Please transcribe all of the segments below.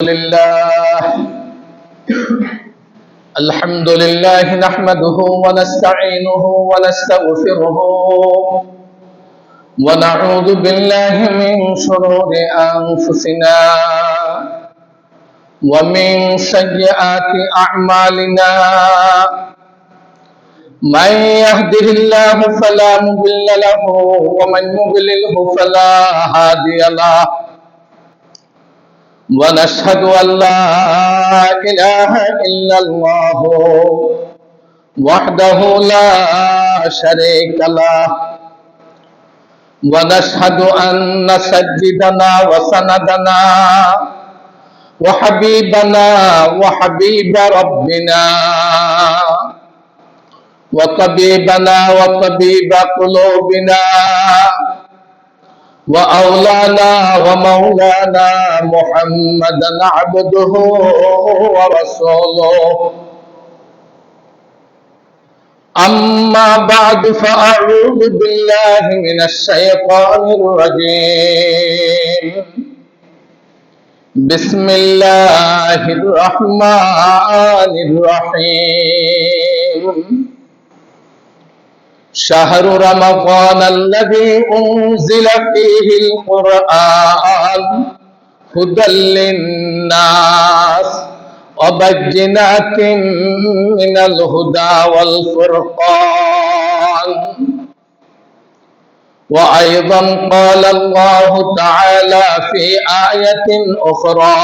لله الحمد لله نحمده ونستعينه ونستغفره ونعوذ بالله من شرور أنفسنا ومن سيئات أعمالنا من يهده الله فلا مضل له ومن يضلله فلا هادي له ونشهد أن لا إله إلا الله وحده لا شريك له ونشهد أن سيدنا وسندنا وحبيبنا وحبيب ربنا وطبيبنا وطبيب قلوبنا وأولانا ومولانا محمدا عبده ورسوله أما بعد فأعوذ بالله من الشيطان الرجيم بسم الله الرحمن الرحيم شهر رمضان الذي أنزل فيه القرآن هدى للناس وبينات من الهدى والفرقان وأيضا قال الله تعالى في آية أخرى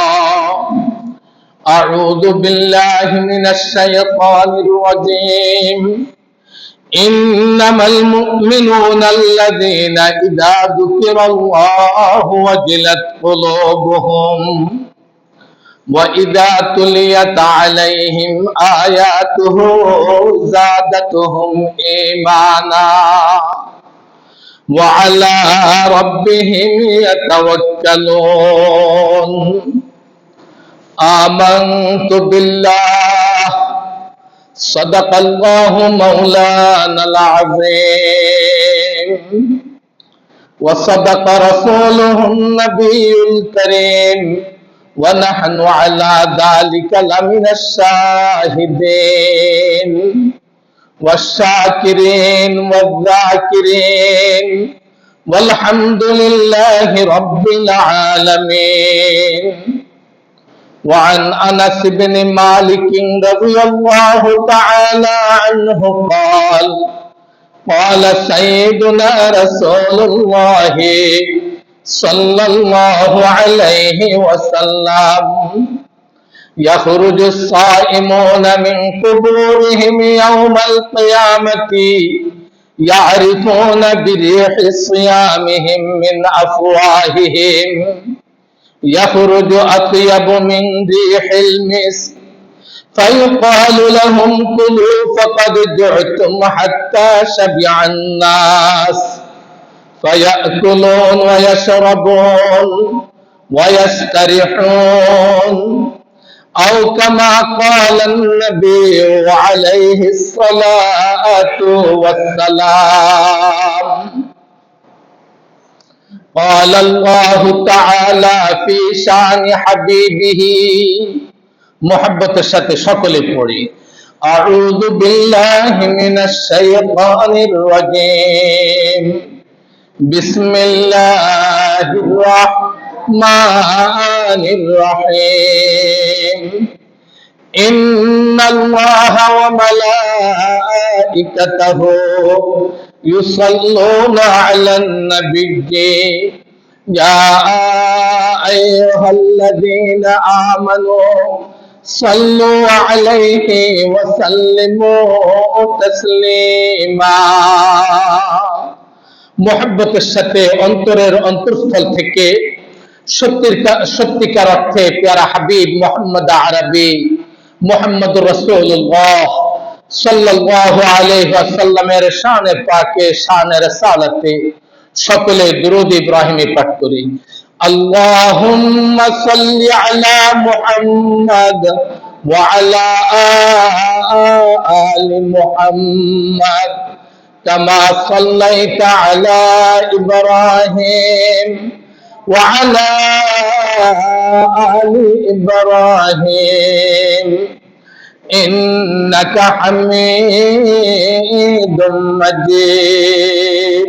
أعوذ بالله من الشيطان الرجيم إنما المؤمنون الذين إذا ذكر الله وجلت قلوبهم وإذا تليت عليهم آياته زادتهم إيمانا وعلى ربهم يتوكلون آمنت بالله صدق الله مولانا العظيم وصدق رسوله النبي الكريم ونحن على ذلك لمن الشاهدين والشاكرين والذاكرين والحمد لله رب العالمين وعن أنس بن مالك رضي الله تعالى عنه قال سيدنا رسول الله صلى الله عليه وسلم يخرج الصائمون من قبورهم يوم القيامة يعرفون بريح صيامهم من أفواههم يخرج أطيب من ريح المسك فيقال لهم كلوا فقد جعتم حتى شبع الناس فيأكلون ويشربون ويستريحون أو كما قال النبي عليه الصلاة والسلام قال الله تعالى في شان حبيبه محبت الشتى شكل پڑی أعوذ بالله من الشيطان الرجيم بسم الله الرحمن الرحيم إن الله وملائكته يصلون على النبي يا أيها الذين آمنوا صلوا عليه وسلموا تسليما محبতের সাথে অন্তরের অন্তরস্থল থেকে সত্যিকার অর্থে প্যারা হাবিব মুহাম্মদ আরবি মুহাম্মদুর রাসূলুল্লাহ সাল্লাল্লাহু আলাইহি ওয়াসাল্লামের শানে পাকে শানে রাসালাতে সকলে দুরূদ ইব্রাহিমী পাঠ করি আল্লাহুম্মা সাল্লি আলা মুহাম্মাদ ওয়া আলা আলি মুহাম্মাদ কামা সাল্লাইতা আলা ইব্রাহিম وعلى آل إبراهيم إنك حميد مجيد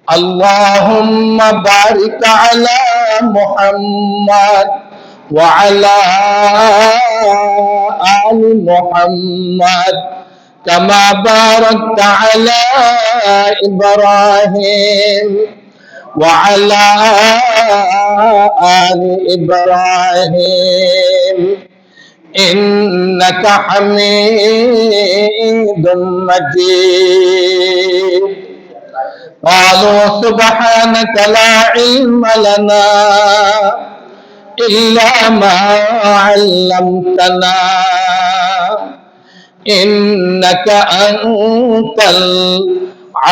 اللهم بارك على محمد وعلى آل محمد كما باركت على إبراهيم وعلى آل إبراهيم إنك حميد مجيد قالوا سبحانك لا علم لنا إلا ما علمتنا إنك أنت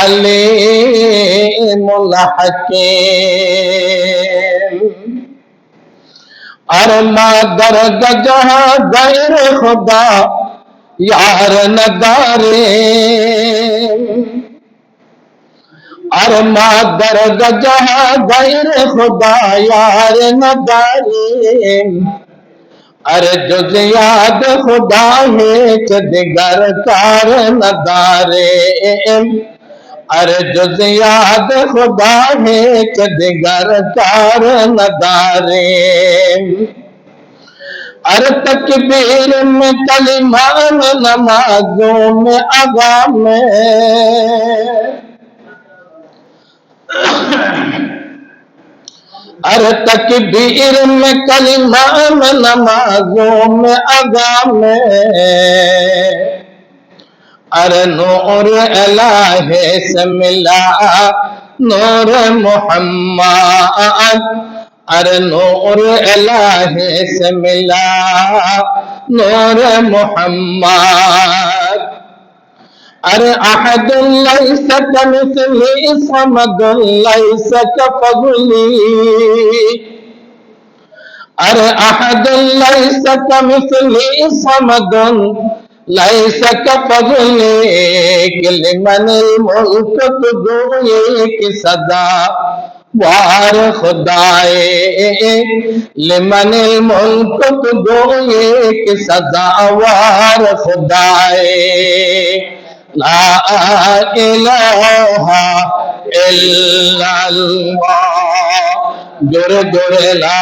العليم الحكيم अरमा दर्द जहाँ गैर खुदा यार नदारे अरमा दर्द जहाँ गैर खुदा यार नदारे अरे जुज याद खुदा है दिगर कार नदारे अरे जुज याद खुदा है दिगर कार नदारे अरे तकबीर में कलिमा में नमाजों में अगा में अरे तकबीर में कलिमा में नमाजों में अगा में अरे नूर इलाही से मिला नूर मोहम्मद अरे नूर इलाही से मिला नूर मोहम्मद अरे अहद लैस कमिथली समद लैस कफज़ली अरे अहद लैस कमिथली समद लैस कफज़ली लिमनिल मुल्क तुझो एक सदा वार खुदाए लिमनिल मुल्क तुझो एक सदा वार खुदाए ला इलाहा इल्लल्लाह जुर जुर ला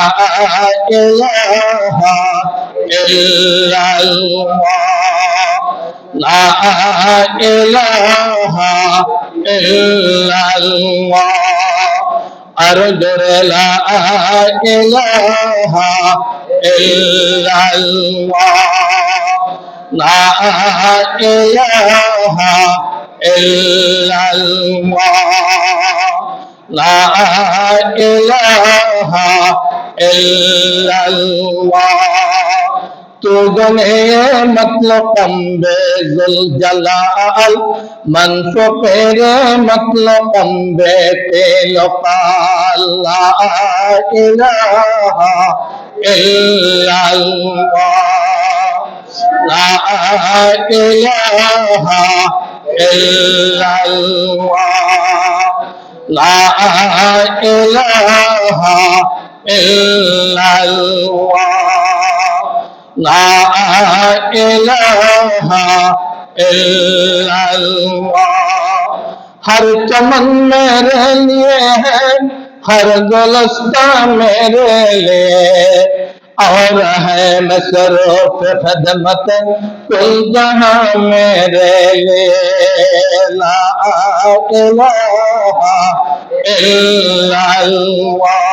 इलाहा इल्लल्लाह ला इलाहा इल्लल्लाह अर्जुर ला इलाहा इल्लल्लाह ला इलाहा इल्लल्लाह ला इलाहा इल्लल्लाह तू गने मतलब बेजुल जलाल मनसो पेरे मतलब तेलोकाल ला इलाहा इल्लल्लाह ला इलाहा इल्लल्लाह ला इलाहा इल्लल्लाह ला इलाहा इल्लल्लाह हर चमन मेरे लिए है हर गुलस्ता मेरे लिए और है मसरूफ खदमत कुल जहां मेरे लिए ला इलाहा इल्लल्लाह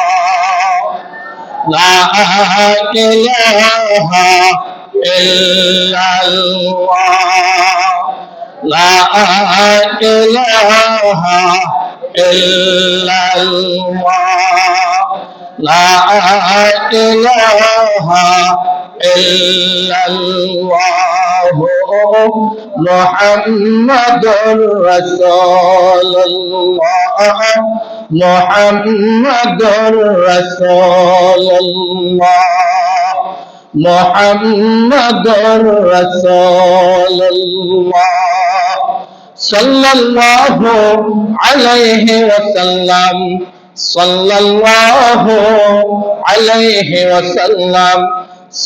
ला इलाहा इल्लल्लाह ला इलाहा इल्लल्लाह ला इलाहा इल्लल्लाह मुहम्मदुर रसूलुल्लाह मुहम्मदुर रसूलुल्लाह मुहम्मदुर रसूलुल्लाह सल्लल्लाहु अलैहि वसल्लम সাল্লাল্লাহু আলাইহি ওয়াসাল্লাম,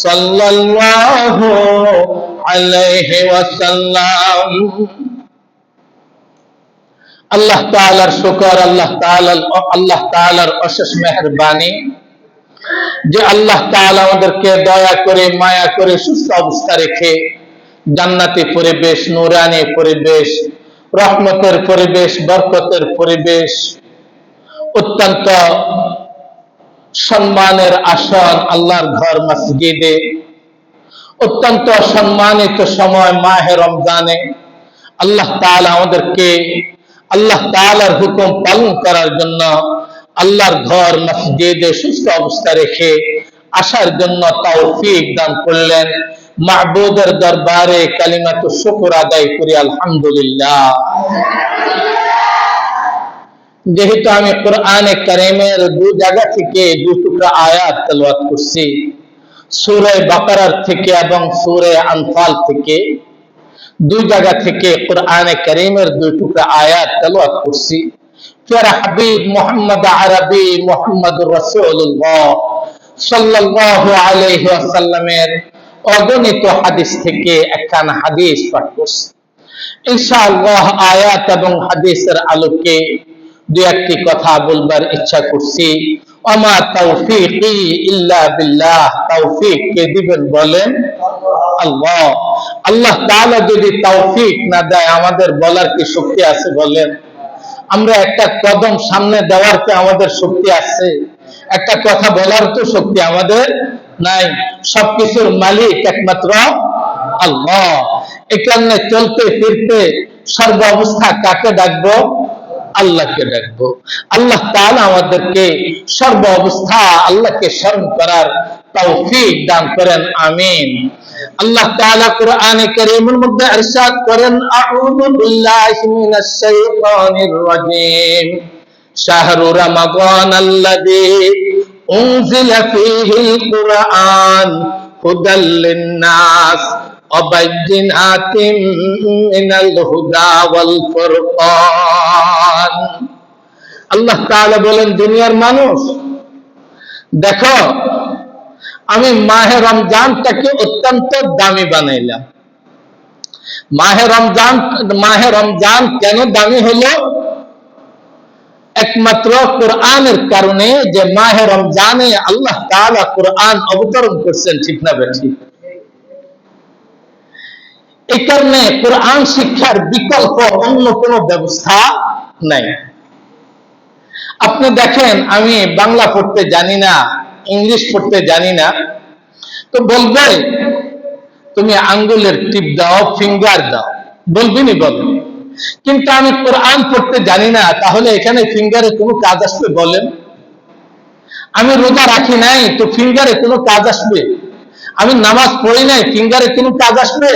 সাল্লাল্লাহু আলাইহি ওয়াসাল্লাম। আল্লাহ তাআলার শুকর, আল্লাহ তাআলার অশেষ মেহেরবানি যে আল্লাহ তাআলা আমাদেরকে দয়া করে মায়া করে সুস্থ অবস্থা রেখে জান্নাতি পরিবেশ, নূরানি পরিবেশ, রহমতের পরিবেশ, বরকতের পরিবেশ, অত্যন্ত সম্মানের আসন আল্লাহর ঘর মসজিদে, অত্যন্ত সম্মানিত সময় মাহে রমজানে আল্লাহ তাআলা আমাদেরকে আল্লাহ তাআলার হুকুম পালন করার জন্য আল্লাহর ঘর মসজিদে সুস্থ অবস্থা রেখে আসার জন্য তৌফিক দান করলেন। মাহবুদের দরবারে কালিমাতু শুকর আদায় করি আলহামদুলিল্লাহ। যেহেতু আমি কোরআনে কারীমের দু জায়গা থেকে দু টুকরা আয়াত তেলাওয়াত করছি, সূরা বাকারার থেকে এবং সূরা আনফাল থেকে, দুই জায়গা থেকে কোরআনে কারীমের দুই টুকরা আয়াত তেলাওয়াত করছি। প্যারা হাবিব মুহাম্মদ আরবি মুহাম্মদুর রাসূলুল্লাহ সাল্লাল্লাহু আলাইহি ওয়াসাল্লামের অগণিত হাদিস থেকে একখানা হাদিস পাঠ করছি। ইনশাআল্লাহ আয়াত এবং হাদিসের আলোকে দুই একটি কথা বলবার ইচ্ছা করছি। ওমা তাওফীকি ইল্লা বিল্লাহ, তৌফিক কে দিবেন বলেন? আল্লাহ। আল্লাহ তাআলা যদি তৌফিক না দেয় আমাদের বলার কি শক্তি আছে বলেন? আমরা একটা কদম সামনে দেওয়ার কি আমাদের শক্তি আছে? একটা কথা বলার তো শক্তি আমাদের নাই। সবকিছুর মালিক একমাত্র আল্লাহ। এখানে চলতে ফিরতে সর্ব অবস্থা কাকে ডাকবো? আল্লাহকে ডাকবো। আল্লাহ তাআলা আমাদেরকে সর্ব অবস্থা আল্লাহকে স্মরণ করার তৌফিক দান করেন, আমিন। আল্লাহ তাআলা কোরআনে কারীমের মধ্যে ইরশাদ করেন, আউযু বিল্লাহি মিনাশ শাইতানির রাজীম, শাহরু রমাদানাল্লাযী উনজিলা ফীহিল কুরআন হুদাল লিন-নাস ওয়া বাইয়িনাতিম মিনাল হুদা ওয়াল ফুরকান। আল্লাহ তাআলা বলেন, দুনিয়ার মানুষ দেখো, আমি মাহে রমজানটাকে অত্যন্ত দামি বানাইলাম। মাহে রমজান কেন দামি হলো? একমাত্র কোরআনের কারণে, যে মাহে রমজানে আল্লাহ তাআলা কোরআন অবতরণ করছেন, ঠিক না বেঠিক? এই কারণে কোরআন শিক্ষার বিকল্প অন্য কোনো ব্যবস্থা নাই। আপনি দেখেন, আমি বাংলা পড়তে জানি না, ইংলিশ পড়তে জানি না, তো বলবে তুমি আঙ্গুলের টিপ দাও, ফিঙ্গার দাও, বলবিনি বলেন। কিন্তু আমি কোরআন পড়তে জানি না, তাহলে এখানে ফিঙ্গারে কোনো কাজ আসবে বলেন? আমি রোজা রাখি নাই, তো ফিঙ্গারে কোনো কাজ আসবে? আমি নামাজ পড়ি নাই, ফিঙ্গারে কোনো কাজ আসবে?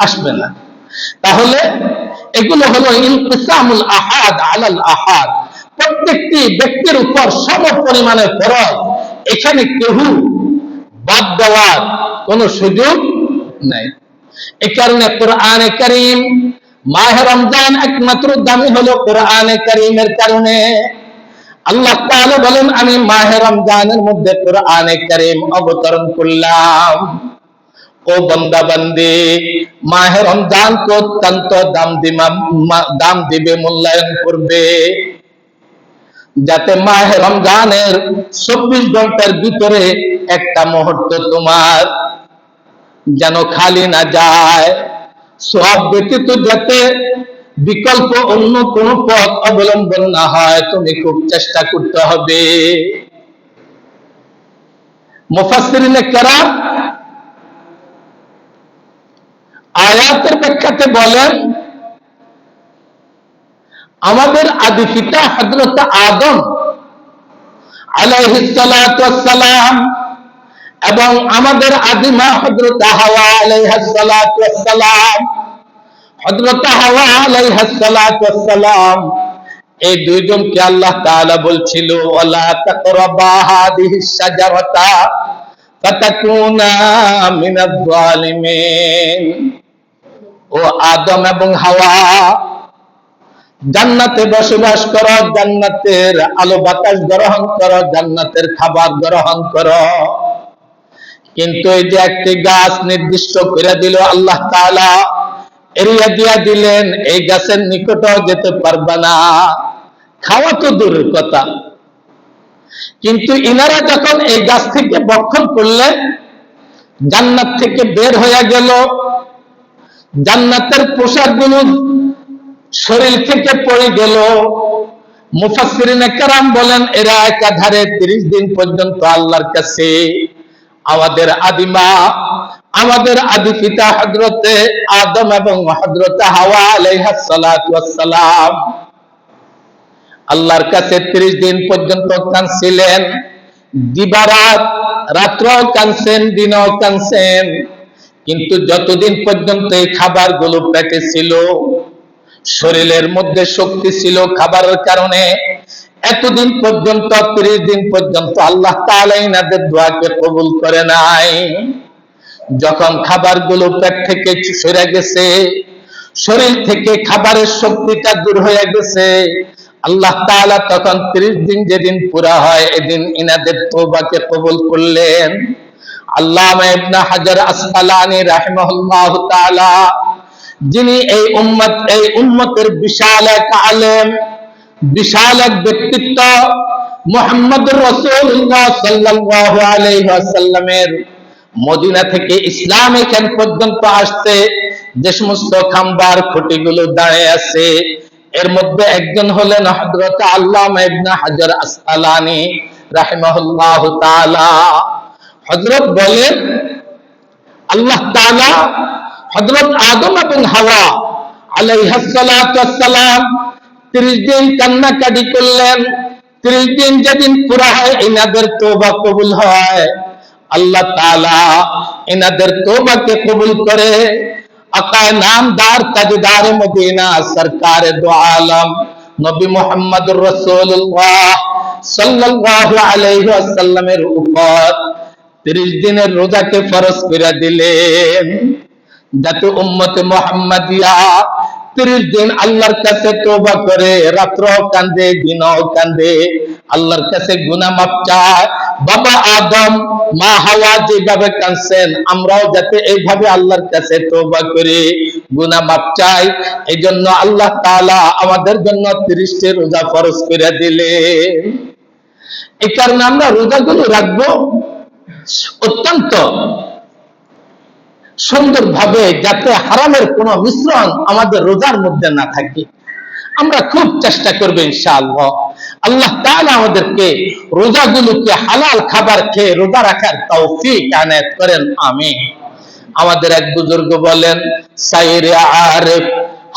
আসবে না। তাহলে এগুলো হলো ইনকিসামুল আহাদ আলাল আহাদ, প্রত্যেকটি ব্যক্তির উপর সম পরিমাণে ফরজ। এখানে কেউ বাদ দেওয়ার কোনো সুযোগ নাই। এই কারণে কোরআনে কারীম, মাহে রমজান একমাত্র দামি হলো কোরআনে কারীমের কারণে। আল্লাহ তাআলা বলেন, আমি মাহে রমজানের মধ্যে কোরআনে কারীম অবতরণ করলাম। ও বান্দা বান্দি, মাহে রমজানকে অত্যন্ত দাম দিবে, মূল্যায়ন করবে, যাতে মাহে রমজানের 24 ঘন্টার ভিতরে একটা মুহূর্ত তোমার যেন খালি না যায়। সওয়াব ব্যতীত যাতে বিকল্প অন্য কোন পথ অবলম্বন না হয়, তুমি খুব চেষ্টা করতে হবে। মুফাসসিরিনে কেরাম আয়াতের ব্যাখ্যাতে বলেন, আমাদের আদি পিতা হযরত আদম আলাইহিস সালাতু ওয়াস সালাম এবং আমাদের আদি মা হযরত হাওয়া আলাইহাস সালাতু ওয়াস সালাম, হযরত হাওয়া আলাইহাস সালাতু ওয়াস সালাম, এই দুইজনকে আল্লাহ তাআলা বলছিল, ওয়ালা তাকরাবা হাদিহিস শাজারাতা ফাতাকুনা মিনাজ জালিমিন। ও আদম এবং হাওয়া, জান্নাতে বসবাস করো, জান্নাতের আলো বাতাস গ্রহণ করো, জান্নাতের খাবার গ্রহণ করো। কিন্তু এই যে একটি গাছ নির্দিষ্ট করে দিল আল্লাহ তাআলা, এরিয়া দিয়া দিলেন, এই গাছের নিকটও যেতে পারবে না, খাওয়া তো দূরের কথা। কিন্তু ইনারা যখন এই গাছ থেকে ভক্ষণ করলেন, জান্নাত থেকে বের হয়ে গেল, জান্নাতের পোশাকগুলো শরীর থেকে পড়ে গেল। মুফাসসিরিনে কেরাম বলেন এরা একাধারে 30 দিন পর্যন্ত আল্লাহর কাছে আমাদের আদিমা, আমাদের আদি পিতা হযরতে আদম এবং হযরতে হাওয়া আলাইহিস সালাতু ওয়াস সালাম আল্লাহর কাছে 30 দিন পর্যন্ত কাঁদছিলেন। দিবারাত, রাত্রেও কাঁদছেন, দিনেও কাঁদছেন। কিন্তু যতদিন পর্যন্ত এই খাবারগুলো পেটে ছিল, শরীরের মধ্যে শক্তি ছিল খাবারের কারণে, এতদিন পর্যন্ত 30 দিন পর্যন্ত আল্লাহ তাআলা ইনাদের দোয়াকে কবুল করে নাই। যখন খাবারগুলো পেট থেকে সরে গেছে, শরীর থেকে খাবারের শক্তিটা দূর হয়ে গেছে, আল্লাহ তাআলা তখন 30 দিন যেদিন পুরা হয় এদিন ইনাদের তওবাকে কবুল করলেন। আল্লামা ইবনে হাজার আসকালানী রাহিমাহুল্লাহু তাআলা, যিনি এই উম্মতের বিশাল এক আলেম, বিশাল এক ব্যক্তিত্ব, মুহাম্মদুর রাসূলুল্লাহ সাল্লাল্লাহু আলাইহি ওয়াসাল্লামের মদিনা থেকে ইসলাম এখান পর্যন্ত আসতে যে সমস্ত খাম্বার খুঁটিগুলো দাঁড়িয়ে আছে, এর মধ্যে একজন হলেন হযরত আল্লামা ইবনে হাজার আসকালানী রাহিমাহুল্লাহু তাআলা। হযরত বলেন আল্লাহ তাআলা হযরত আদম এবং হাওয়া আলাইহিস সালাতু ওয়াস সালাম 30 দিন কান্নাকাটি করলেন। 30 দিন যেদিন পুরা হয় ইনাদের তওবা কবুল হয়, আল্লাহ তাআলা ইনাদের তওবাকে কবুল করে আকায়ে নামদার তাজদার মদিনা সরকারে দো আলম নবী মুহাম্মদুর রাসূলুল্লাহ সাল্লাল্লাহু আলাইহি ওয়াসাল্লামের উপর 30 দিনের রোজাকে ফরজ করে দিলেন, যাতে উম্মতে মুহাম্মাদিয়া 30 দিন আল্লাহর কাছে তওবা করে, রাত্রেও কাঁদে, দিনেও কাঁদে, আল্লাহর কাছে গুনাহ মাফ চায়। বাবা আদম, মা হাওয়া যেভাবে কাঁদছেন, আমরাও যাতে এইভাবে আল্লাহর কাছে তওবা করি, গুনাহ মাফ চাই, এই জন্য আল্লাহ তাআলা আমাদের জন্য 30টি রোজা ফরজ করে দিলেন। এই কারণে আমরা রোজাগুলো রাখবো অত্যন্ত সুন্দরভাবে, যাতে হারামের কোন মিশ্রণ আমাদের রোজার মধ্যে না থাকে। আমরা খুব চেষ্টা করব ইনশাআল্লাহ। আল্লাহ তাআলা আমাদেরকে রোজাগুলোকে হালাল খাবার খেয়ে রোজা রাখার তৌফিক আনায়াত করেন, আমিন। আমাদের এক বুজুর্গ বলেন, সাইরে আরেফ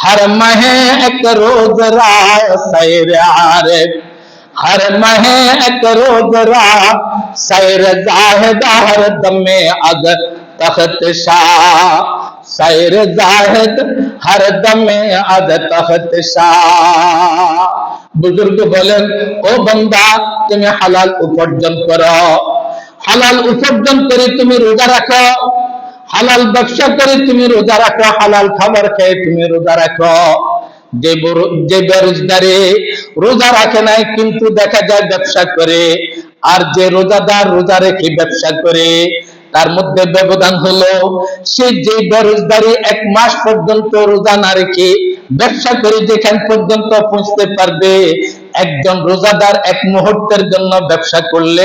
হর মাহে এক রোজ রাত, সাইরে আরেফ हर महे एक रोज रात, सैर जाहिद हर दमे अग तख्त शाह, सैर जाहिद हर दमे अग तख्त शाह। बुजुर्ग बोलेन ओ बंदा तुम्हें हालाल उपार्जन करो, हालाल उपार्जन करे तुम्हें रोजा रखो, हालाल व्यवसा करे तुम्हें रोजा रखो, हालाल खबर खाए तुम्हें रोजा रखो। যে বেরোজগারে রোজা রাখে নাই কিন্তু দেখা যায় ব্যবসা করে, আর যে রোজাদার রোজা রেখে ব্যবসা করে, তার মধ্যে ব্যবধান হলো সে যে বেরোজগারি 1 মাস পর্যন্ত রোজা না রেখে ব্যবসা করে যেখান পর্যন্ত পৌঁছতে পারবে, একজন রোজাদার 1 মুহূর্তের জন্য ব্যবসা করলে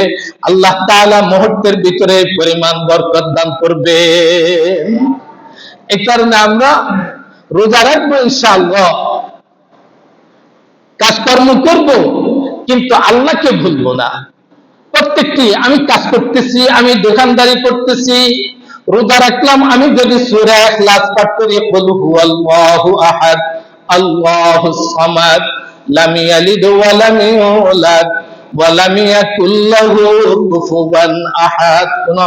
আল্লাহ তাআলা মুহূর্তের ভিতরে পরিমাণ বরকত দান করবে। এই কারণে আমরা রোজা রাখবো ইনশাআল্লাহ, কাজকর্ম করব, কিন্তু আল্লাহকে ভুলবো না। প্রত্যেকটি আমি কাজ করতেছি, আমি দোকানদারি করতেছি, রোজা রাখলাম, আমি যদি সূরা ইখলাস পাঠ করি, কুল হুয়াল্লাহু আহাদ আল্লাহুস সামাদ লাম ইয়ালিদ ওয়া লাম ইউলাদ ওয়া লাম ইয়াকুল লাহু কুফুয়ান আহাদ, কোন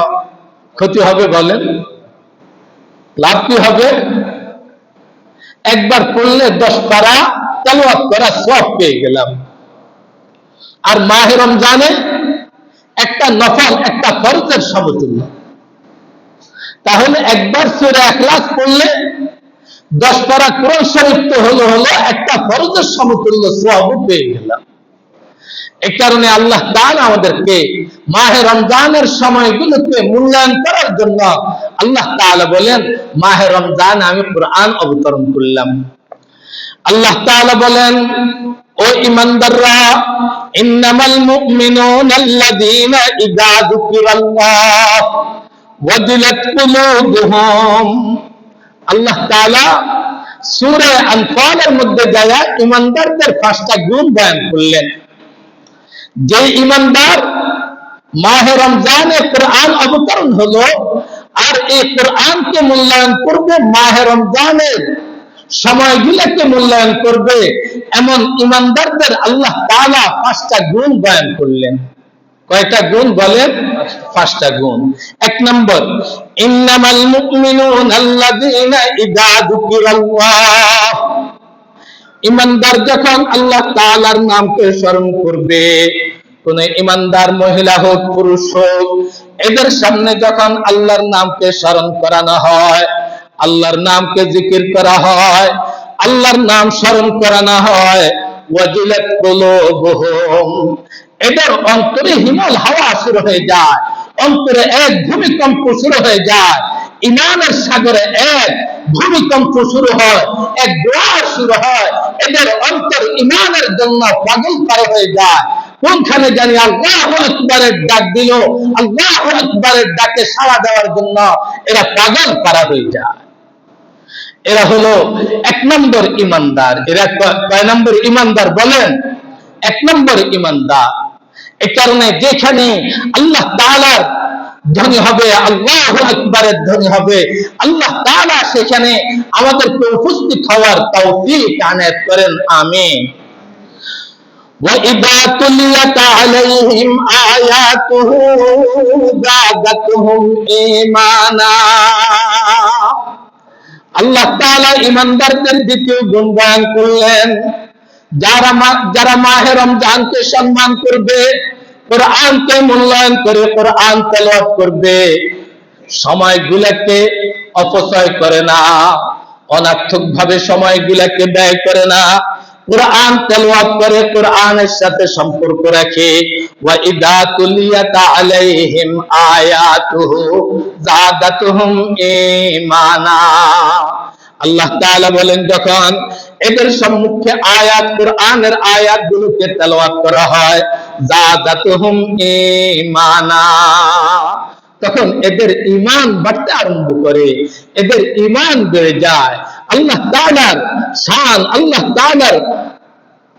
ক্ষতি হবে বলেন? লাভ কি হবে? একবার পড়লে 10 পারা তেলাওয়াত করা সওয়াব পেয়ে গেলাম। আর মাহে রমজানে একটা নফল, একটা ফরজের সমতুল্য। তাহলে একবার সূরা ইখলাস পড়লে 10 পারা কোরআন শরীফ তো হলো একটা ফরজের সমতুল্য সওয়াব পেয়ে গেলাম। এই কারণে আল্লাহ তাআলা আমাদেরকে মাহে রমজানের সময়গুলোকে মূল্যায়ন করার জন্য আল্লাহ তাআলা বলেন, মাহে রমজান আমি কোরআন অবতরণ করলাম। আল্লাহ তাআলা বলেন, ও ঈমানদাররা, ইন্নামাল মুমিনুনা আল্লাযীনা ইযা যুকিরাল্লাহ ওয়াজিলাত কুলুবুহুম। আল্লাহ তাআলা সূরা আনফালের মধ্যে যায়া ঈমানদারদের 5টা গুণ বয়ান করলেন। যে ঈমানদার মাহে রমজানে কোরআন অবতরণ হলো আর এই কোরআনকে মূল্যায়ন করবে, মাহে রমজানের সময়গুলোকে মূল্যায়ন করবে, এমন ঈমানদারদের আল্লাহ তাআলা 5টা গুণ বয়ান করলেন। কয়টা গুণ বলেন? 5টা গুণ। 1 নম্বর, ইন্নামাল মুমিনুনা আল্লাযীনা ইযা যুকিরাল্লাহ। ঈমানদার যখন আল্লাহ তাআলার নামকে স্মরণ করবে, কোন ঈমানদার মহিলা হোক পুরুষ হোক, এদের সামনে যখন আল্লাহর নামকে স্মরণ করানো হয়, আল্লাহর নামকে জিকির করা হয়, আল্লাহর নাম স্মরণ করানো হয়, ওয়াজিলাত কুলুবুহুম, এদের অন্তরে হিমল হাওয়া শুরু হয়ে যায়, অন্তরে এক ভূমিকম্প শুরু হয়ে যায়, ঈমানের সাগরে এক ভূমিকম্প শুরু হয়, এক জোয়ার শুরু হয়, এদের অন্তর ঈমানের জন্য পাগল করা হয়ে যায়। কোনখানে জানি আল্লাহু আকবারের ডাক দিল, আল্লাহু আকবারের ডাকে সাড়া দেওয়ার জন্য এরা পাগল করা হয়ে যায়। এরা হলো 1 নম্বর ঈমানদার। এরা কয় নম্বর ঈমানদার বলেন? 1 নম্বর ঈমানদার। এই কারণে যেখানে আল্লাহ তাআলার ধ্বনি হবে, আল্লাহু আকবারের ধ্বনি হবে, আল্লাহ তাআলা সেখানে আমাদেরকে উপস্থিত হওয়ার তৌফিক আনায়াত করেন। আমিন। وَإِذَا تُلِيَتْ عَلَيْهِمْ آيَاتُهُ زَادَتْهُمْ إِيمَانًا। আল্লাহ তাআলা ঈমানদারদের দ্বিতীয় গুণ বয়ান করলেন, যারা মাহে রমজানকে সম্মান করবে, কোরআনকে মূল্যায়ন করে কোরআন তেলাওয়াত করবে, সময়গুলোকে অপচয় করে না, অনার্থক ভাবে সময়গুলোকে ব্যয় করে না, কোরআন তেলাওয়াত করে, কোরআনের সাথে সম্পর্ক রাখে। ওয়া ইযা তুলিয়াত আলাইহিম আয়াতুহু যাদাতুহুম ঈমানা। আল্লাহ তাআলা বলেন, যখন এদের সম্মুখে আয়াত, কোরআনের আয়াতগুলোকে তেলাওয়াত করা হয়, যাদাতুহুম ঈমানা, তখন এদের ঈমান বাড়তে আরম্ভ করে, এদের ঈমান বেড়ে যায়। আল্লাহ তাআলার শান, আল্লাহ তাআলার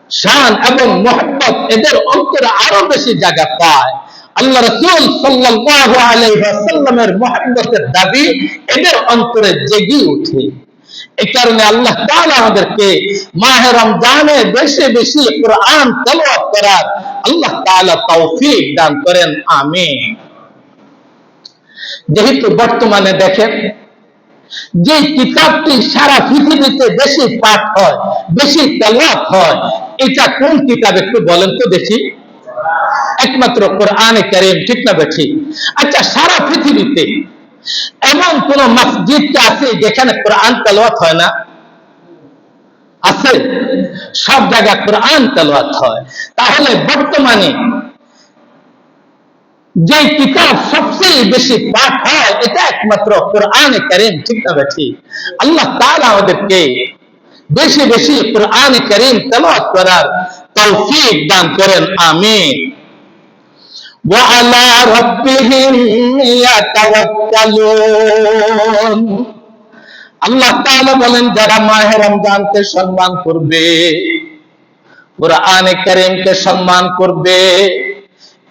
শান এবং মহব্বত এদের অন্তরে আরো বেশি জায়গা পায়। আল্লাহ রাসূল সাল্লাল্লাহু আলাইহি ওয়াসাল্লামের মহব্বতের দাবি এদের অন্তরে জেগে ওঠে। এই কারণে আল্লাহ তাআলা আমাদেরকে মাহে রমজানে বেশি বেশি কোরআন তেলাওয়াত করার আল্লাহ তাআলা তৌফিক দান করেন। আমিন। যেহেতু বর্তমানে দেখেন যে কিতাবটি সারা পৃথিবীতে বেশি পাঠ হয়, বেশি তেলাওয়াত হয়, এটা কোন কিতাব একটু বলেন তো দেখি? একমাত্র কোরআনে কারীম, ঠিক না বেঠিক? আচ্ছা, সারা পৃথিবীতে এমন কোন মসজিদ কি আছে যেখানে কোরআন তেলাওয়াত হয় না? আছে? সব জায়গায় কোরআন তেলাওয়াত হয়। তাহলে বর্তমানে যে কিতাব সবচেয়ে বেশি পাঠ হয় এটা একমাত্র কোরআনে কারীম, ঠিক না বেঠিক? আল্লাহ তাআলা আমাদেরকে বেশি বেশি কোরআনে কারীম তেলাওয়াত করার তৌফিক দান করেন। আমিন। ওয়া আলা রাব্বিহিম ইয়াতাওয়াক্কালুন। আল্লাহ তাআলা বলেন, যারা মাহে রমজানকে সম্মান করবে, কোরআনে কারীমকে সম্মান করবে,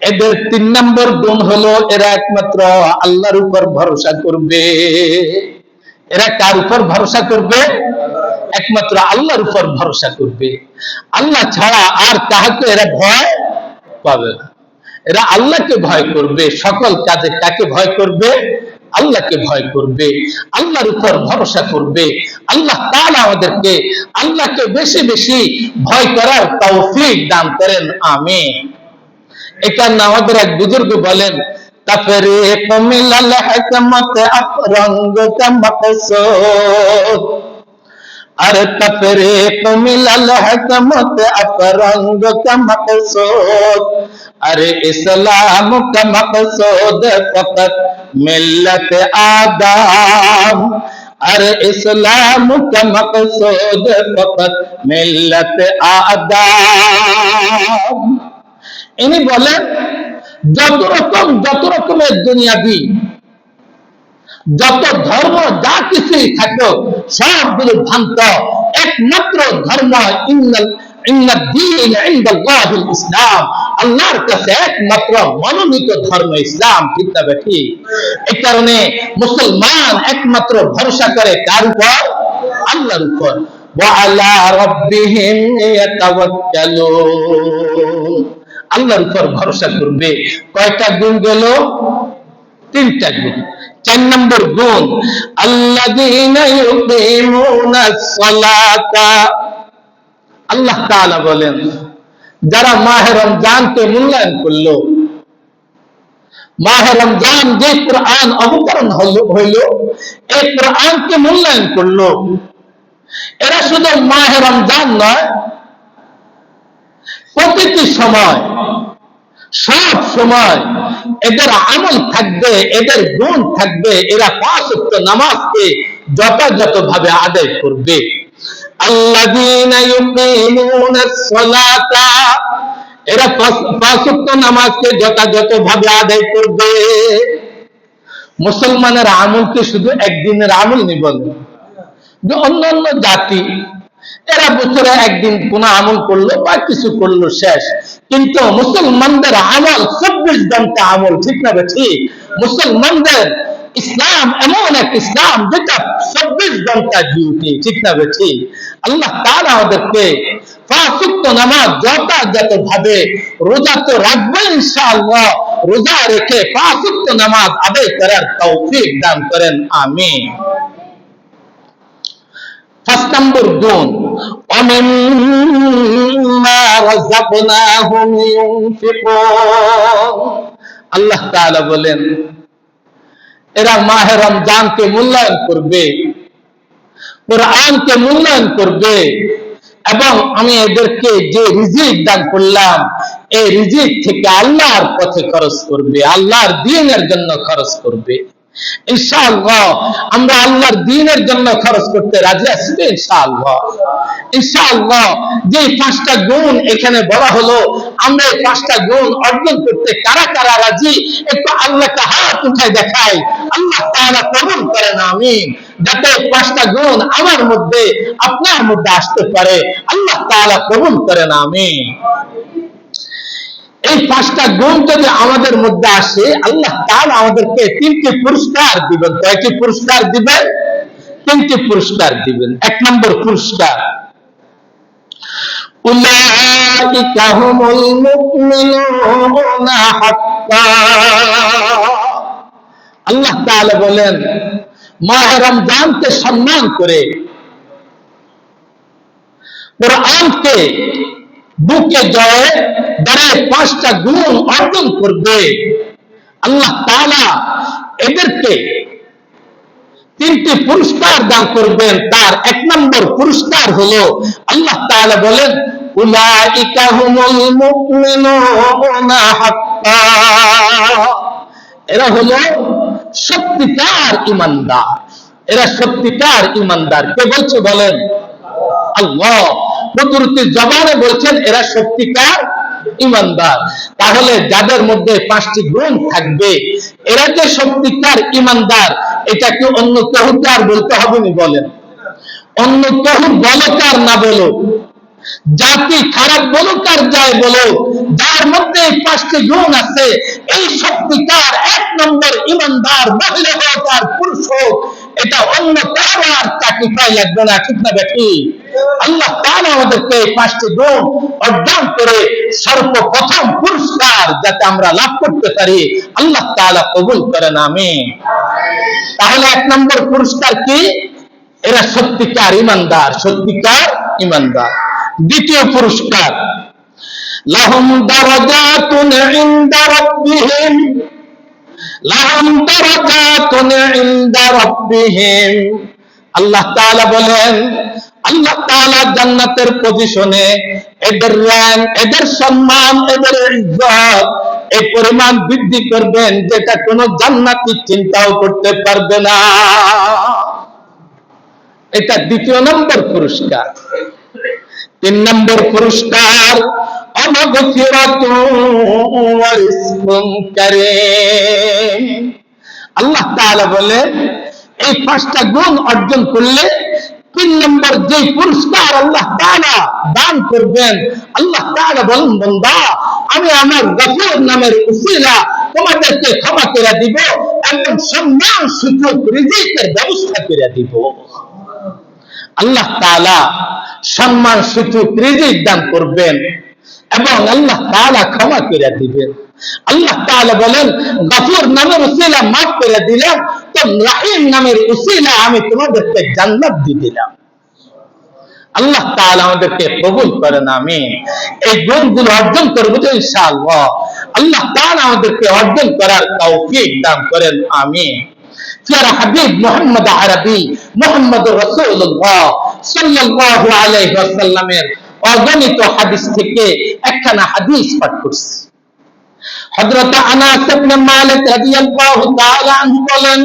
এদের 3 নম্বর গুণ হলো এরা একমাত্র আল্লাহর উপর ভরসা করবে। এরা কার উপর ভরসা করবে? একমাত্র আল্লাহর উপর ভরসা করবে। আল্লাহ ছাড়া আর কাহাকে এরা ভয় পাবে না। এরা আল্লাহকে ভয় করবে। সকল কাজে কাকে ভয় করবে? আল্লাহকে ভয় করবে, আল্লাহর উপর ভরসা করবে। আল্লাহ তাআলা আমাদেরকে আল্লাহকে বেশি বেশি ভয় করার তৌফিক দান করেন। আমিন। এখানে আমাদের এক বুজুর্গ বলেন, তাফরিক মিনাল হিকমত আফরঙ্গ কা মাকসুদ। अरे तफरीक मिलल हकमत अफरंग का मकसूद, अरे इस्लाम का मकसूद फकत मिल्लत आदाम, अरे इस्लाम का मकसूद फकत मिल्लत आदाम। इन्हीं बोले যত রকমের দুনিয়াবি যত ধর্ম যা কিছুই থাকো সবগুলো ভ্রান্ত, একমাত্র ধর্ম ইসলাম, আল্লাহর কাছে একমাত্র মনোনীত ধর্ম ইসলাম, ঠিক না বেঠি? এই কারণে মুসলমান একমাত্র ভরসা করে কার উপর? আল্লাহর উপর। ওয়ালা রাব্বিহিম ইয়াতাওয়াক্কালুন, আল্লাহর উপর ভরসা করবে। কয়টা গুণ গেল? তিনটা গুণ। 4 নম্বর গুণ, আল্লাযীনা ইউকিমুনাস সালাতা। আল্লাহ তাআলা বলেন যারা মাহে রমজানকে মূল্যায়ন করলো, মাহে রমজান যে কোরআন অবতরণ হইল, এই কোরআনকে মূল্যায়ন করলো, এরা শুধু মাহে রমজান নয়, প্রতিটি সময় সব সময় এদের আমল থাকবে, এদের গুণ থাকবে, এরা 5 ওয়াক্ত নামাজকে যথাযথভাবে আদায় করবে। আল্লাযীনা ইউকিমুনাস সালাতা, এরা 5 ওয়াক্ত নামাজকে যথাযথভাবে আদায় করবে। মুসলমানের আমল কি শুধু একদিনের আমল নি? বলে যে অন্যান্য জাতি এরা বছরে একদিন কোন আমল করলো বা কিছু করলো, শেষ। কিন্তু মুসলমানদের আমল 24 ঘন্টা আমল, ঠিক না ঠিক? মুসলমানদের ইসলাম এমন এক ইসলাম যেটা 24 ঘন্টা ডিউটি, ঠিক না ঠিক? আল্লাহ তাআলা আমাদেরকে 5 ওয়াক্ত নামাজ যথাযথভাবে, রোজা তো রাখবো ইনশাআল্লাহ, রোজা রেখে 5 ওয়াক্ত নামাজ আদায় করার তৌফিক দান করেন, আমিন। 5 নম্বর গুণ, ওয়ামিম্মা রাযাকনাহুম ইউনফিকুন। আল্লাহ তাআলা বলেন এরা মাহে রমজানকে মূল্যায়ন করবে, কোরআনকে মূল্যায়ন করবে, এবং আমি এদেরকে যে রিজিক দান করলাম এই রিজিক থেকে আল্লাহর পথে খরচ করবে, আল্লাহর দ্বীনের জন্য খরচ করবে। ইনশাআল্লাহ আমরা আল্লাহর দ্বীনের জন্য খরচ করতে রাজি আছি তো? ইনশাআল্লাহ। ইনশাআল্লাহ যে 5টা গুণ এখানে বলা হলো, আমরা এই 5টা গুণ অর্জন করতে কারা কারা রাজি? একটু আল্লাহকে হাত উঠায় দেখাই, আল্লাহ তাআলা কবুল করেন, আমিন। যাতে 5টা গুণ আমার মধ্যে আপনার মধ্যে আসতে পারে, আল্লাহ তাআলা কবুল করেন, আমিন। এই 5টা গুণ যদি আমাদের মধ্যে আসে, আল্লাহ তাআলা আমাদেরকে 3টি পুরস্কার দিবেন। কয়টি পুরস্কার দিবেন? 3টি পুরস্কার দিবেন। 1 নম্বর পুরস্কার, উলাইকা হুমুল মুমিনুনা হাক্কা। আল্লাহ তাআলা বলেন মাহে রমজানকে সম্মান করে, কোরআনকে বুকে জয়ে যারা 5টা গুণ অর্জন করবে, আল্লাহ তাআলা এদেরকে 3টি পুরস্কার দান করবেন। তার 1 নম্বর পুরস্কার হলো, আল্লাহ তাআলা বলেন উলাইকা হুমুল মুমিনুনা হাক্কা। এরা হলো সত্যিকার ঈমানদার, এরা সত্যিকার ঈমানদার। কে বলছে বলেন? আল্লাহ কুদরতি জবানে বলছেন এরা সত্যিকার ঈমানদার। তাহলে যাদের মধ্যে 5টি গুণ থাকবে, এরা যে সত্যিকার ঈমানদার, এটা কি অন্য কেউ আর বলতে হবে না? বলেন, অন্য কেউ বলুক আর না বলুক, জাতি খারাপ বলুক আর যাই বলুক, যার মধ্যে 5টি গুণ আছে, এই সত্যিকার 1 নম্বর ঈমানদার, মহিলা হোক আর পুরুষ হোক, এটা অন্য কারো আর চাকরি পাই লাগবে না, ঠিক না বেঠি? আল্লাহ তাআলা আমাদেরকে 5টি গুণ অর্জন করে সর্বপ্রথম পুরস্কার যাতে আমরা লাভ করতে পারি, আল্লাহ তাআলা কবুল করেন, আমিন। তাহলে 1 নম্বর পুরস্কার কি? এরা সত্যিকার ঈমানদার, সত্যিকার ঈমানদার। দ্বিতীয় পুরস্কার, লাহুম দারাজাতুন ইনদা রাব্বিহিম, লাহুম দারাজাতুন ইনদা রাব্বিহিম, আল্লাহ তাআলা বলেন, আল্লাহ তাআলা জান্নাতের পজিশনে এদের র্যাঙ্ক, এদের সম্মান, এদের ইজ্জত এই পরিমাণ বৃদ্ধি করবেন যেটা কোন জান্নাতি চিন্তাও করতে পারবে না। এটা দ্বিতীয় নম্বর পুরস্কার। 3 নম্বর পুরস্কার আল্লাহ তাআলা বলে এই 5টা গুণ অর্জন করলে 3 নম্বর যে পুরস্কার আল্লাহ তাআলা দান করবেন, আল্লাহ তাআলা বলেন, বান্দা আমি আমার গফুর নামের উসিলা তোমাদেরকে ক্ষমা করে দিব এবং সম্মান সুযোগ রিজিকের ব্যবস্থা করে দিব। আল্লাহ তাআলা সম্মান সুযোগ রিজিক দান করবেন এবং আল্লাহ তাআলা ক্ষমা করে দিবেন। আল্লাহ তাআলা বলেন, গফুর নামের উসিলা মাফ করে দিলাম, তো রহিম নামের উসিলা আমি তোমাদেরকে জান্নাত দিয়ে দিলাম। আল্লাহ তাআলা আমাদেরকে কবুল করেন, আমিন। এই গুণগুলো অর্জন করব তো ইনশাআল্লাহ। আল্লাহ তাআলা আমাদেরকে অর্জন করার তৌফিক দান করেন, আমিন। প্যারা হাবিব মুহাম্মদ আরবি মুহাম্মদুর রাসূলুল্লাহ সাল্লাল্লাহু আলাইহি ওয়াসাল্লামের অগণিত হাদিস থেকে একখানা হাদিস পাঠ করছি। হযরত আনাস ইবনে মালিক রাদিয়াল্লাহু তাআলা আনহু বলেন,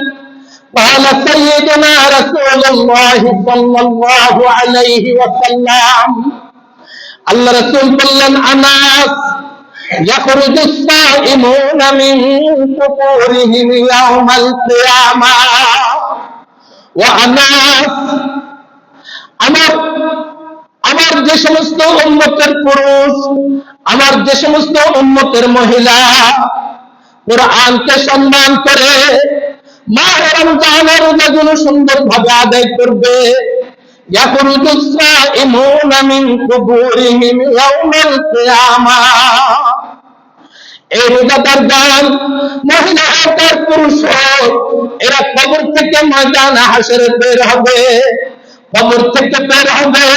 قال سيدنا رسول الله صلى الله عليه وسلم, আল্লাহ রাসূল বললেন, আনাস يخرج الصائمون من قبورهم يوم القيامة وأناس আমার যে সমস্ত উম্মতের পুরুষ, আমার যে সমস্ত উম্মতের মহিলা কুরআনকে সম্মান করে মাহে রমজানের রোজাগুলো সুন্দরভাবে আদায় করবে, ইয়াখরুজুস সাইমুনা মিন কুবুরিহিম ইয়াউমাল কিয়ামা, এই রোজাদার গান মহিলা হোক আর পুরুষ হোক, এরা কবর থেকে ময়দান হাসরে বের হবে। কবর থেকে বের হবে,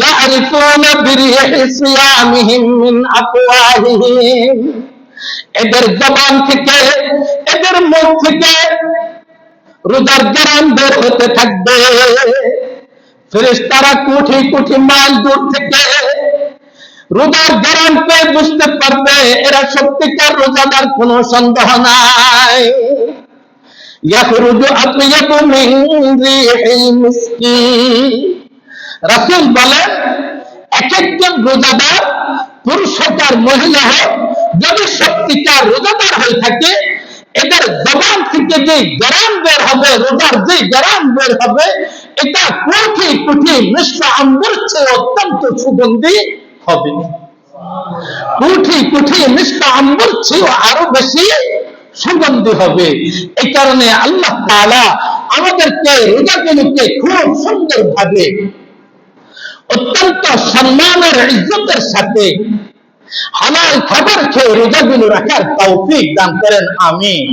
ইয়ারিফুনা বিরিহি সিয়ামিহিম মিন আফওয়াহিহিম, এদের জবান থেকে, এদের মুখ থেকে রোজার ঘ্রাণ বের হতে থাকবে। ফেরেশতারা কোটি কোটি মাইল দূর থেকে রোজার ঘ্রাণ পেয়ে বুঝতে পারবে এরা সত্যিকার রোজাদার, কোনো সন্দেহ নাই। ইয়াখরুজু আতয়াবু মিন রিহিল মিসকি, রাসূল বলেন এক একজন রোজাদার পুরুষ হোক আর মহিলা হোক যদি সত্যিকার রোজাদার হয়ে থাকে, এদের জবান থেকে যে ঘ্রাণ বের হবে, রোজার যে ঘ্রাণ বের হবে, এটা কোটি কোটি মিশ্র আম্বর চেয়ে অত্যন্ত সুগন্ধি হবে। কোটি কোটি মিষ্টি আম্বর চেয়ে আরো বেশি সুগন্ধি হবে। এই কারণে আল্লাহ তাআলা আমাদেরকে রোজাগুলোকে খুব সুন্দরভাবে অত্যন্ত সম্মানের ইজ্জতের সাথে হালাল খাবার খেয়ে রোজাগুলো রাখার তৌফিক দান করেন, আমিন।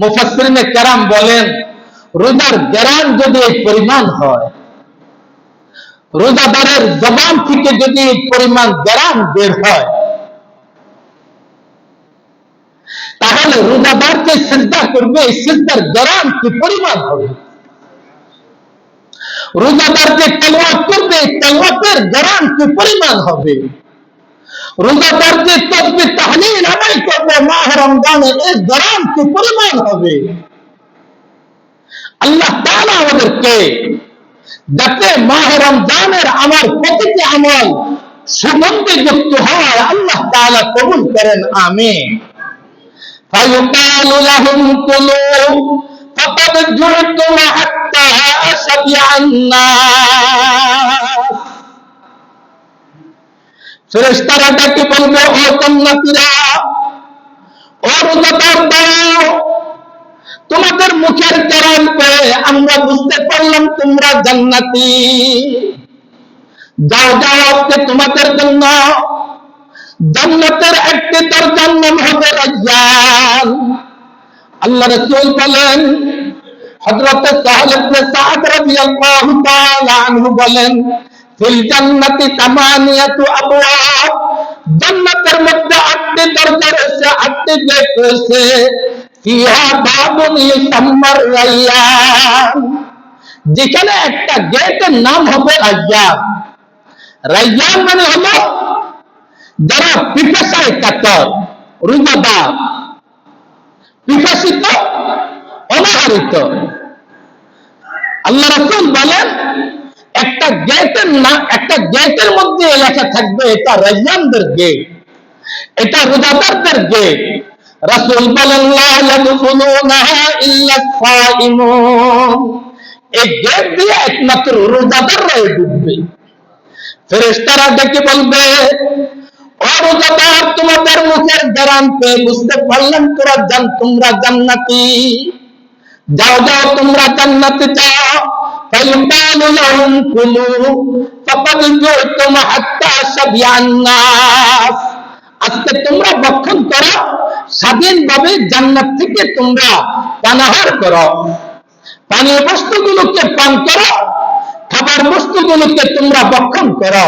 মুফাসসিরিনে কেরাম বলেন, রোজার ঘ্রাণ যদি এই পরিমাণ হয়, রোজাদারের জবান থেকে যদি এই পরিমাণ ঘ্রাণ বের হয়, তাহলে রোজাদার যে সিজদা করবে এই সিজদার ঘ্রাণ কি পরিমাণ হবে। রোজাদার যে তেলাওয়াত করবে তেলাওয়াতের ঘ্রাণ কি পরিমাণ হবে। রোজাদার যে তাসবিহ তাহলিল আদায় করবে মাহে রমজানে এর ঘ্রাণ কি পরিমাণ হবে। আল্লাহ তাআলা আমাদেরকে যাতে মাহে রমজানের আমার প্রতিটি আমল সুগন্ধিযুক্ত হয় আল্লাহ তাআলা কবুল করেন, আমিন। ফায়ুকালু লাহুম কুলু ফাকাদ জুরতুম হাত্তা শাবিআন নাস, ফেরেশতারা ডেকে বলবে, ও জান্নাতীরা, ও রোজাদাররা, তোমাদের মুখের ঘ্রাণ পেয়ে আমরা বুঝতে পারলাম তোমরা জান্নাতি। যাও যাও, আজকে তোমাদের জন্য জান্নাতের একটি দরজার নাম হবে রায়্যান। আল্লাহ রাসূল বলেন, হযরত সাহল ইবনে সাদ রাদিয়াল্লাহু তাআলা আনহু বলেন, ফিল জান্নাতি তামানিয়াতু আবওয়াব, জান্নাতের মধ্যে 8টি দরজা রয়েছে, 8টি গেট রয়েছে। ফিহা বাবুন ইউসাম্মার রায়্যান, যেখানে একটা গেটের নাম হবে রায়্যান। রায়্যান মানে হলো যারা পিপাসায় কাতর, রোজাদার, পিপাসিত, অনাহারিত। আল্লাহ রাসূল বলেন একটা গেটের মধ্যে লেখা থাকবে এটা রায়্যানদের গেট, এটা রোজাদারদের গেট। রাসূল বলেন লা ইয়াদখুলুনাহা ইল্লা সাইমুন, এই গেট দিয়ে একমাত্র রোজাদাররাই ঢুকবে। ফেরেশতারা ডেকে বলবে, ও রোজাদার, তোমাদের মুখের ঘ্রাণ পেয়ে বুঝতে পারলাম তোমরা জান্নাতি, যাও যাও তোমরা জান্নাতে যাও। ফায়ুকালু লাহুম কুলু ফাকাদ জু'তুম হাত্তা শাবিয়ান নাস, আজকে তোমরা ভক্ষণ করো, স্বাধীনভাবে জান্নাত থেকে তোমরা পানাহার করো, পানীয় বস্তুগুলোকে পান করো, খাবার বস্তুগুলোকে তোমরা ভক্ষণ করো।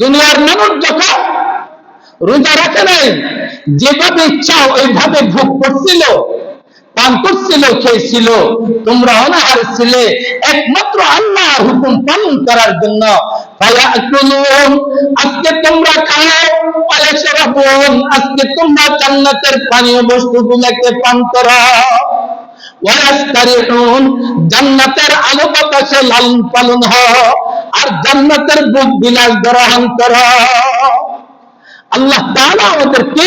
দুনিয়ার মানুষ যখন রোজা রাখে নাই, যেভাবে ইচ্ছা ওইভাবে ভোগ করছিল, পান করছিল, খেয়েছিল, তোমরা অনাহার ছিলে একমাত্র আল্লাহর হুকুম পালন করার জন্য। আজকে তোমরা খাও, আজকে তোমরা জান্নাতের পানীয় বস্তুগুলোকে পান করো, জান্নাতের আলো বাতাসে লালন পালন হও, আর জান্নাতের ভোগ বিলাস গ্রহণ করো। আল্লাহ তাআলা আমাদেরকে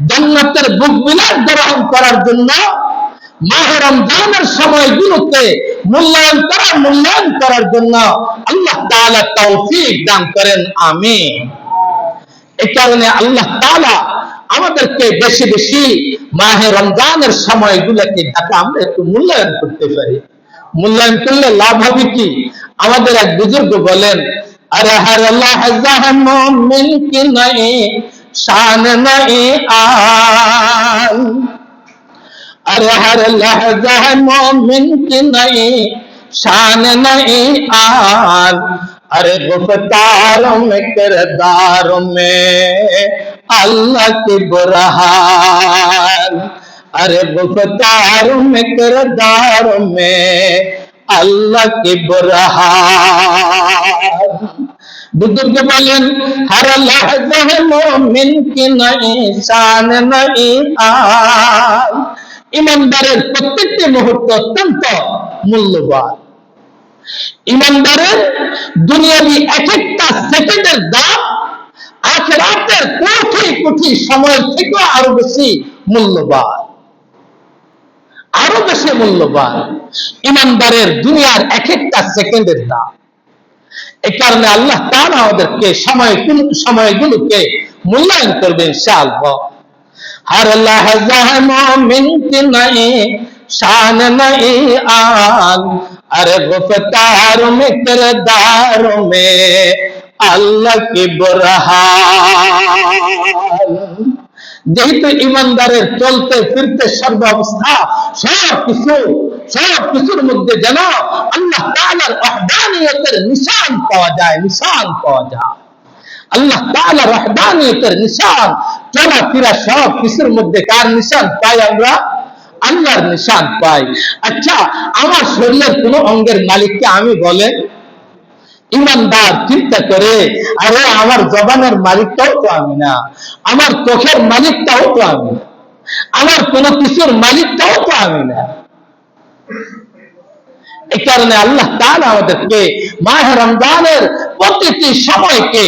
জান্নাতের ভোগ বিলাস গ্রহণ করার জন্য মাহে রমজানের সময়গুলোতে মূল্যায়ন করার জন্য আল্লাহ তাআলা তৌফিক দান করেন, আমিন। এই কারণে আল্লাহ তাআলা আমাদেরকে বেশি বেশি মাহে রমজানের সময়গুলোকে যাতে আমরা একটু মূল্যায়ন করতে পারি। মূল্যায়ন করলে লাভ হবে কি? আমাদের এক বুজুর্গ বলেন, अरे हर लहजा है मोमिन की नई शान नई आन, अरे हर लहजा है मोमिन की नई शान नई आन, अरे गुफ्तारों में किरदारों में अल्लाह की बुरहान, अरे गुफ्तारों में किरदारों में अल्लाह की बुरहान। बुजुर्ग बोलेन, हर लहजा है मोमिन की नई शान नई आन, ইমানদারের প্রত্যেকটি মুহূর্ত অত্যন্ত মূল্যবান। ইমানদারের দুনিয়াবি এক একটা সেকেন্ডের দাম আখিরাতের কোটি কোটি সময় থেকে আরো বেশি মূল্যবান, আরো বেশি মূল্যবান ইমানদারের দুনিয়ার এক একটা সেকেন্ডের দাম। এই কারণে আল্লাহ তাআলা আমাদেরকে সময়গুলোকে মূল্যায়ন করবে ইনশাআল্লাহ। हर लहजा है मोमिन की नई शान नई आन, अरे गुफ्तारों में किरदारों में अल्लाह की बुरहान। যেহেতু ইমানদারের চলতে ফিরতে সর্বাবস্থা সব কিছুর মধ্যে যেন আল্লাহ তাআলার ওয়াহদানিয়তের নিশান পাওয়া যায়, নিশান পাওয়া যায়। আল্লাহ তাআলার ওয়াহদানিয়তের নিশান চলাফেরা সব কিছুর মধ্যে কার নিশান পাই আমরা? আল্লাহর নিশান পাই। আচ্ছা, আমার শরীরের কোন অঙ্গের মালিককে আমি বলেন? ইমানদার চিন্তা করে, আরে আমার জবানের মালিকটাও তো আমি না, আমার চোখের মালিকটাও তো আমি না, আমার কোন কিছুর মালিকটাও তো আমি না। এই কারণে আল্লাহ তাআলা আমাদেরকে মাহে রমজানের প্রতিটি সময়কে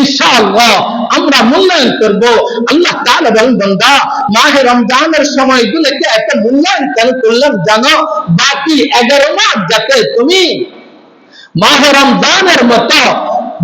ইনশাআল্লাহ আমরা মূল্যায়ন করব। আল্লাহ তাআলা বলেন, বান্দা মাহে রমজানের সময়গুলোকে এত মূল্যায়ন কেন করলাম জানো? বাকি 11 মাস যাতে তুমি মাহে রমজানের মতো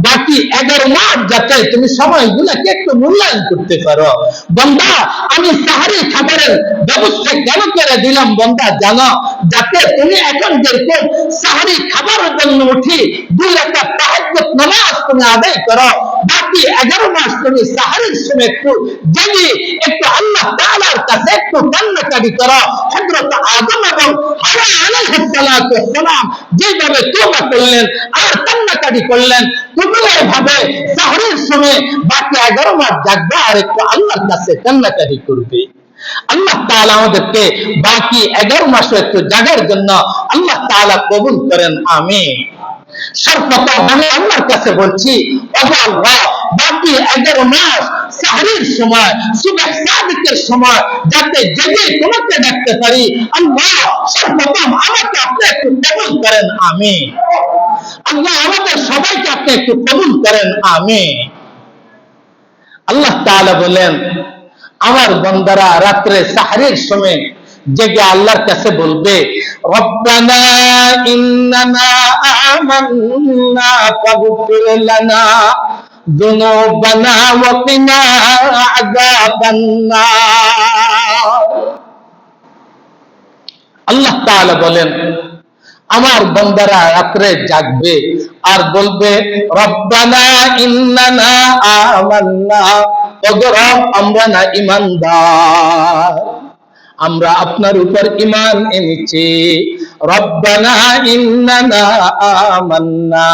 বাকি 11 মাস যাতে তুমি সময়গুলোকে একটু মূল্যায়ন করতে পারো। বান্দা আমি সাহারি খাবারের ব্যবস্থা কেন করে দিলাম বান্দা জানো? যাতে তুমি এখন যেরকম সাহারি খাবারের জন্য উঠি 2 রাকাত তাহাজ্জুদ নামাজ তুমি আদায় করো, বাকি 11 মাস তুমি সাহারির সময় একটু যদি একটু আল্লাহ তাআলার কাছে একটু কান্নাকাটি করো। হযরত আদম এবং হাওয়া আলাইহিস সালাতু ওয়াস সালাম যেভাবে তওবা করলেন আর কান্নাকাটি করলেন, তুমি এইভাবে সাহরের সময় বাকি 11 মাস জাগবা আর একটু আল্লাহর কাছে কান্নাকাটি করবে। আল্লাহ তাআলা আমাদেরকে বাকি 11 মাসও একটু জাগার জন্য আল্লাহ তাআলা কবুল করেন, আমিন। সর্বপ্রথম আমি আল্লাহর কাছে বলছি, ওগো আল্লাহ, বাকি 11 মাস সাহরির সময়, সুবহ সাদিকের সময় যাতে জেগে তোমাকে ডাকতে পারি, আল্লাহ সর্বপ্রথম আমাকে আপনি একটু কবুল করেন, আমিন। আল্লাহ আমাদের সবাইকে আপনি একটু কবুল করেন, আমিন। আল্লাহ তাআলা বলেন, আমার বান্দারা রাত্রে সাহরির সময় জেগে আল্লাহর কাছে বলবে, রব্বানা ইন্নানা আমান্না ফাগফির লানা যুনুবানা ওয়া কিনা আযাবান নার। আল্লাহ তাআলা বলেন, আমার বান্দারা রাত্রে জাগবে আর বলবে, রব্বানা ইন্নানা আমান্না, ওগো রব, আমরা না ঈমানদার, আমরা আপনার উপর ঈমান এনেছি। রব্বানা ইন্নানা আমান্না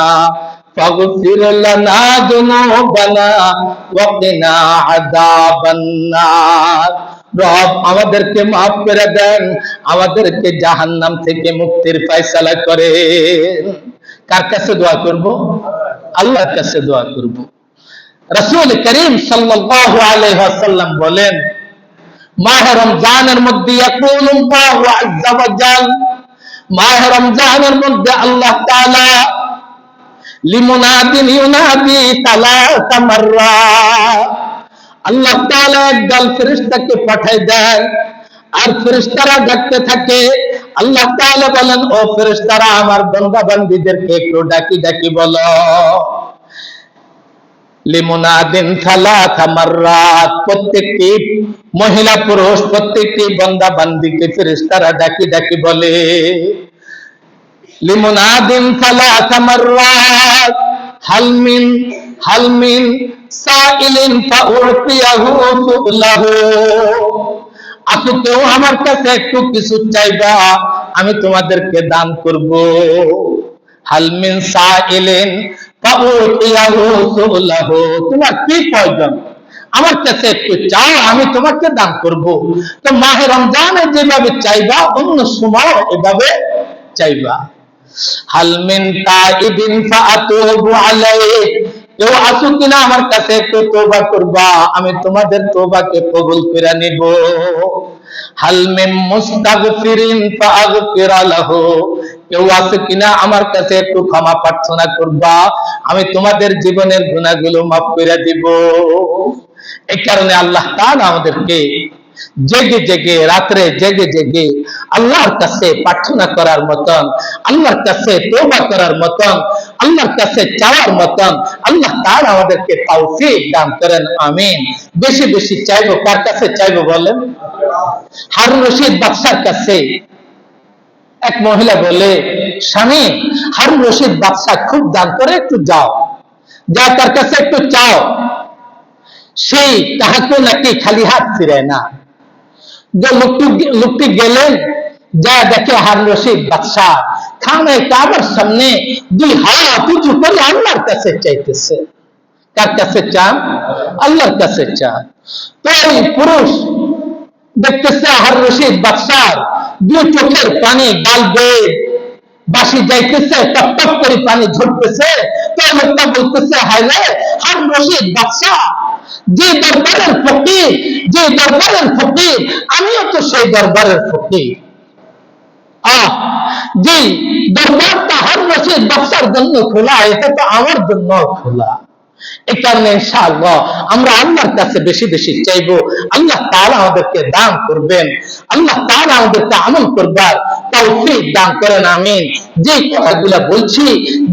ফাগফির লানা যুনুবানা ওয়া কিনা আযাবান নার। রব, আমাদেরকে মাফ করে দেন, আমাদেরকে জাহান্নাম থেকে মুক্তির ফয়সালা করেন। কার কাছে দোয়া করব? আল্লাহর কাছে দোয়া করব। রাসূল করিম সাল্লাল্লাহু আলাইহি ওয়াসাল্লাম বলেন, মাহে রমজানের মধ্যে ইয়াকুলু আল্লাহু আযজা ওয়া জাল, মাহে রমজানের মধ্যে আল্লাহ তাআলা লিমুনাদিন ইউনাদি সালাসা মাররাত, আল্লাহ তাআলা একদল ফেরেশতাকে পাঠায় দেন আর ফেরেশতারা ডাকতে থাকে। আল্লাহ তাআলা বলেন, ও ফেরেশতারা, আমার বান্দা বান্দীদেরকে একটু ডাকি ডাকি বলো, লিমুনাদিন সালাসা মাররাত, প্রত্যেকটি মহিলা পুরুষ প্রত্যেকটি বান্দা বান্দীকে ফেরেশতারা ডাকি ডাকি বলে, লিমুনাদিন সালাসা মাররাত হালমিন সাইলিন ফাউতিয়াহু সুলাহু, আপনি কেউ আমার কাছে একটু কিছু চাইবা, আমি তোমাদেরকে দান করব। হালমিন সাইলিন ফাউতিয়াহু সুলাহু, তোমার কি প্রয়োজন, আমার কাছে একটু চাও, আমি তোমাকে দান করব। তো মাহে রমজানে যেভাবে চাইবা, অন্য সময় এভাবে চাইবা। হালমিন তাইবিন ফাআতুবু আলাইহি, কেউ আসো কিনা আমার কাছে একটু তওবা করবা, আমি তোমাদের তওবাকে কবুল করে নিব। হালমিন মুস্তাগফিরিন ফাআগফির লাহু, কেউ আসো কিনা আমার কাছে একটু ক্ষমা প্রার্থনা করবা, আমি তোমাদের জীবনের গুনাহগুলো মাফ করে দিব। এই কারণে আল্লাহ তাআলা আমাদেরকে জেগে জেগে রাত্রে জেগে জেগে আল্লাহর কাছে প্রার্থনা করার মতন, আল্লাহর কাছে তওবা করার মতন, আল্লাহর কাছে চাওয়ার মতন আল্লাহ তাআলা আমাদেরকে তৌফিক দান করেন, আমিন। বেশি বেশি চাইবো, কার কাছে চাইবো বলেন? হারুন রশিদ বাদশার কাছে এক মহিলা বলে, স্বামী, হারুন রশিদ বাদশা খুব দান করে, একটু যাও, যা তার কাছে একটু চাও, সেই তাহাকে নাকি খালি হাত ফিরায় না। লোকটি গেলেন, যা দেখে হারুন রশিদ বাদশা খানায়ে কাবার সামনে দুই হাত উঁচু করে আল্লাহর কাছে চাইতেছে। কার কাছে চান? আল্লাহর কাছে চান। তো এই পুরুষ দেখতেছে হারুন রশিদ বাদশার দুই চোখের পানি গাল বেয়ে বাসি যাইতেছে, টপ টপ করে পানি ঝরতেছে। তো লোকটা বলতেছে, হায় রে হারুন রশিদ বাদশা, যে দরবারের ফকির, যে দরবারের ফকির, আমিও তো সেই দরবারের ফকির। যে দরবারটা হারুন রশিদ বাদশার জন্য খোলা, এটা তো আমার জন্য খোলা। এই কারণে ইনশাআল্লাহ আমরা আল্লাহর কাছে বেশি বেশি চাইবো, আল্লাহ তাআলা আমাদেরকে দান করবেন, আল্লাহ তাআলা আমাদেরকে আমল করবার তৌফিক দান করেন, আমিন। যে কথাগুলো বলছি,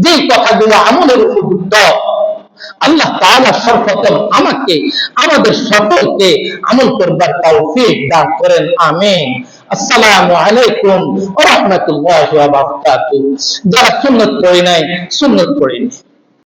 যে কথাগুলো আমলের উপযুক্ত, আল্লাহ তাআলা সর্বপ্রথম আমাকে, আমাদের সকলকে আমল করবার তৌফিক দান করেন, আমিন। আসসালামু আলাইকুম ওয়া রাহমাতুল্লাহি ওয়া বারাকাতুহু। যারা সুন্নাত পড়ে নাই, সুন্নাত পড়ে নিন।